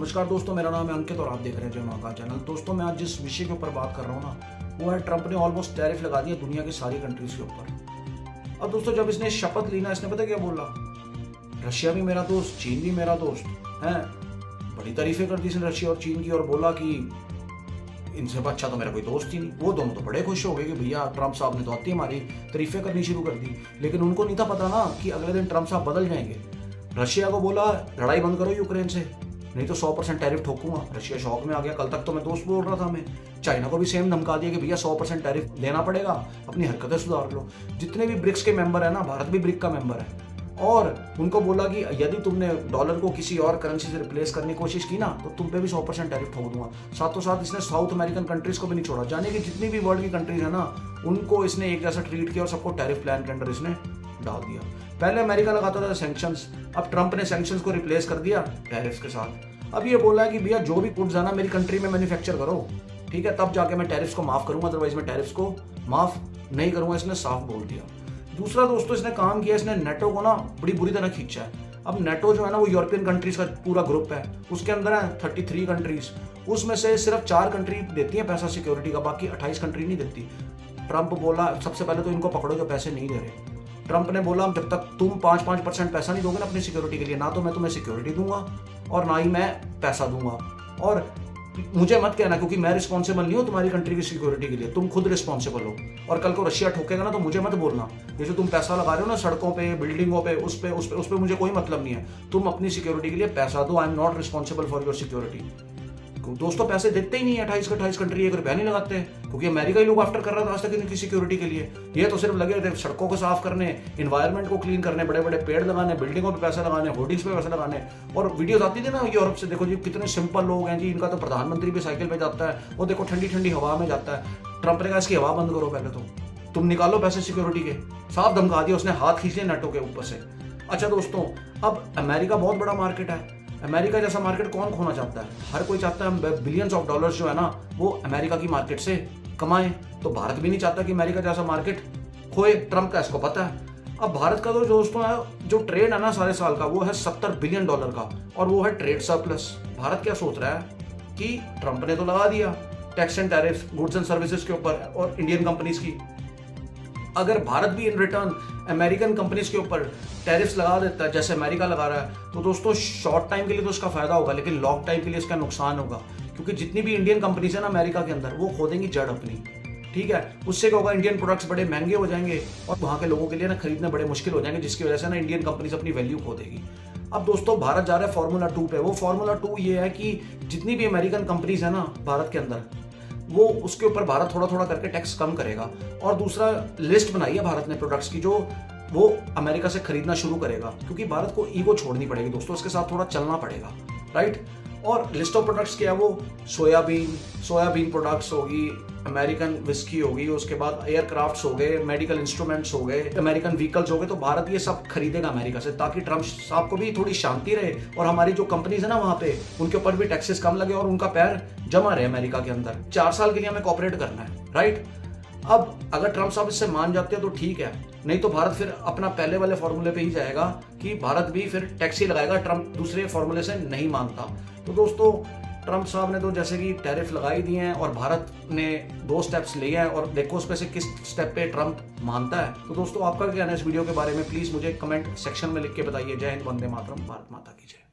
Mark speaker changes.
Speaker 1: नमस्कार दोस्तों, मेरा नाम है अंकित और आप देख रहे हैं जय महाकाल चैनल। दोस्तों, मैं आज जिस विषय के ऊपर बात कर रहा हूँ ना, वो है ट्रंप ने ऑलमोस्ट टैरिफ लगा दिया दुनिया की सारी कंट्रीज के ऊपर। अब दोस्तों, जब इसने शपथ ली ना, इसने पता क्या बोला? रशिया भी मेरा दोस्त, चीन भी मेरा दोस्त है। बड़ी तारीफें कर दी इसने रशिया और चीन की और बोला कि इनसे अच्छा तो मेरा कोई दोस्त ही नहीं। वो दोनों तो बड़े खुश हो गए कि भैया ट्रंप साहब ने तो आती हमारी तारीफें करनी शुरू कर दी। लेकिन उनको नहीं था पता ना कि अगले दिन ट्रंप साहब बदल जाएंगे। रशिया को बोला लड़ाई बंद करो यूक्रेन से, नहीं तो 100% टैरिफ ठोकूंगा। रशिया शौक में आ गया। कल तक तो मैं दोस्त बोल रहा था मैं। चाइना को भी सेम धमका दिया कि भैया 100% टैरिफ लेना पड़ेगा, अपनी हरकतें सुधार लो। जितने भी ब्रिक्स के मेंबर है ना, भारत भी ब्रिक का मेंबर है, और उनको बोला कि यदि तुमने डॉलर को किसी और करेंसी से रिप्लेस करने की कोशिश की ना, तो तुम पे भी 100% टैरिफ ठोक दूंगा। साथों साथ इसने साउथ अमेरिकन कंट्रीज को भी नहीं छोड़ा। जाने की जितनी भी वर्ल्ड की कंट्रीज है ना, उनको इसने एक जैसा ट्रीट किया और सबको टैरिफ प्लान के अंदर इसने डाल दिया। पहले अमेरिका लगाता था सैंक्शंस, अब ट्रंप ने सैंक्शंस को रिप्लेस कर दिया टैरिफ के साथ। अब ये बोला है कि भैया जो भी गुड्स है ना, मेरी कंट्री में मैन्युफैक्चर करो, ठीक है, तब जाके मैं टैरिफ्स को माफ करूंगा, अदरवाइज मैं टैरिफ्स को माफ नहीं करूंगा। इसने साफ बोल दिया। दूसरा दोस्तों, इसने काम किया, इसने नेटो को ना बड़ी बुरी तरह खींचा है। अब नेटो जो है ना, वो यूरोपियन कंट्रीज का पूरा ग्रुप है। उसके अंदर है 33 कंट्रीज। उसमें से सिर्फ 4 कंट्री देती है पैसा सिक्योरिटी का, बाकी 28 कंट्री नहीं देती। ट्रंप बोला सबसे पहले तो इनको पकड़ो जो पैसे नहीं दे रहे। ट्रंप ने बोला जब तक तुम 5% पैसा नहीं दोगे ना अपनी सिक्योरिटी के लिए, ना तो मैं तुम्हें सिक्योरिटी दूंगा और ना ही मैं पैसा दूंगा। और मुझे मत कहना, क्योंकि मैं रिस्पॉन्सिबल नहीं हूँ तुम्हारी कंट्री की सिक्योरिटी के लिए, तुम खुद रिस्पॉन्सिबल हो। और कल को रशिया ठोकेगा ना, तो मुझे मत बोलना। ये जो तुम पैसा लगा रहे हो ना सड़कों पे, बिल्डिंगों पे, उस पे मुझे कोई मतलब नहीं है। तुम अपनी सिक्योरिटी के लिए पैसा दो। I am not responsible for your security. दोस्तों, पैसे देते ही नहीं है 28 कंट्री, 1 रुपया नहीं लगाते हैं, क्योंकि अमेरिका ही लोग आफ्टर कर रहा था आज तक इनकी सिक्योरिटी के लिए। ये तो सिर्फ लगे थे सड़कों को साफ करने, इन्वायरमेंट को क्लीन करने, बड़े बड़े पेड़ लगाने, बिल्डिंगों पे पैसा लगाने, होर्डिंग्स पे पैसा लगाने। और वीडियोस आती थी ना यूरोप से, देखो जी कितने सिंपल लोग हैं जी, इनका तो प्रधानमंत्री भी साइकिल पे जाता है, वो देखो ठंडी ठंडी हवा में जाता है। ट्रंप ने कहा इसकी हवा बंद करो, पहले तो तुम निकालो पैसे सिक्योरिटी के। साफ धमका दिया उसने, हाथ खींच लिया नेटो के ऊपर से। अच्छा दोस्तों, अब अमेरिका बहुत बड़ा मार्केट है। अमेरिका जैसा मार्केट कौन खोना चाहता है? हर कोई चाहता है बिलियंस ऑफ डॉलर्स जो है ना, वो अमेरिका की मार्केट से कमाए। तो भारत भी नहीं चाहता कि अमेरिका जैसा मार्केट खोए। ट्रंप का इसको पता है। अब भारत का तो दोस्तों है, जो ट्रेड है ना सारे साल का, वो है $70 बिलियन का, और वो है ट्रेड सरप्लस। भारत क्या सोच रहा है कि ट्रंप ने तो लगा दिया tax and tariff goods and services के ऊपर और इंडियन कंपनीज की। अगर भारत भी इन रिटर्न अमेरिकन कंपनीज के ऊपर टैरिफ्स लगा देता है जैसे अमेरिका लगा रहा है, तो दोस्तों शॉर्ट टाइम के लिए तो इसका फायदा होगा, लेकिन लॉन्ग टाइम के लिए इसका नुकसान होगा। क्योंकि जितनी भी इंडियन कंपनीज है ना अमेरिका के अंदर, वो खो देंगी जड़ अपनी, ठीक है। उससे क्या होगा, इंडियन प्रोडक्ट्स बड़े महंगे हो जाएंगे और वहाँ के लोगों के लिए ना खरीदने बड़े मुश्किल हो जाएंगे, जिसकी वजह से ना इंडियन कंपनीज अपनी वैल्यू खो देगी। अब दोस्तों, भारत जा रहा है फॉर्मूला 2 पे। वो फॉर्मूला 2 ये है कि जितनी भी अमेरिकन कंपनीज है ना भारत के अंदर, वो उसके ऊपर भारत थोड़ा थोड़ा करके टैक्स कम करेगा। और दूसरा, लिस्ट बनाई है भारत ने प्रोडक्ट्स की जो वो अमेरिका से खरीदना शुरू करेगा, क्योंकि भारत को ईगो छोड़नी पड़ेगी दोस्तों, इसके साथ थोड़ा चलना पड़ेगा, राइट। और लिस्ट ऑफ प्रोडक्ट्स क्या है वो? सोयाबीन प्रोडक्ट्स होगी, अमेरिकन विस्की होगी, उसके बाद एयरक्राफ्ट्स हो गए, मेडिकल इंस्ट्रूमेंट्स हो गए, अमेरिकन व्हीकल्स हो गए। तो भारत ये सब खरीदेगा अमेरिका से, ताकि ट्रंप साहब को भी थोड़ी शांति रहे और हमारी जो कंपनीज है ना वहाँ पे, उनके ऊपर भी टैक्सेस कम लगे और उनका पैर जमा रहे अमेरिका के अंदर। 4 साल के लिए हमें कॉपरेट करना है, राइट। अब अगर ट्रंप साहब इससे मान जाते हैं तो ठीक है, नहीं तो भारत फिर अपना पहले वाले फॉर्मूले पे ही जाएगा कि भारत भी फिर टैक्स ही लगाएगा। ट्रंप दूसरे फॉर्मूले से नहीं मानता। तो दोस्तों, ट्रंप साहब ने तो जैसे कि टैरिफ लगा ही दिए हैं और भारत ने 2 स्टेप्स लिए हैं, और देखो उसमें से किस स्टेप पे ट्रंप मानता है। तो दोस्तों, आपका क्या कहना है इस वीडियो के बारे में? प्लीज मुझे कमेंट सेक्शन में लिख के बताइए। जय हिंद, वंदे मातरम, भारत माता की जय।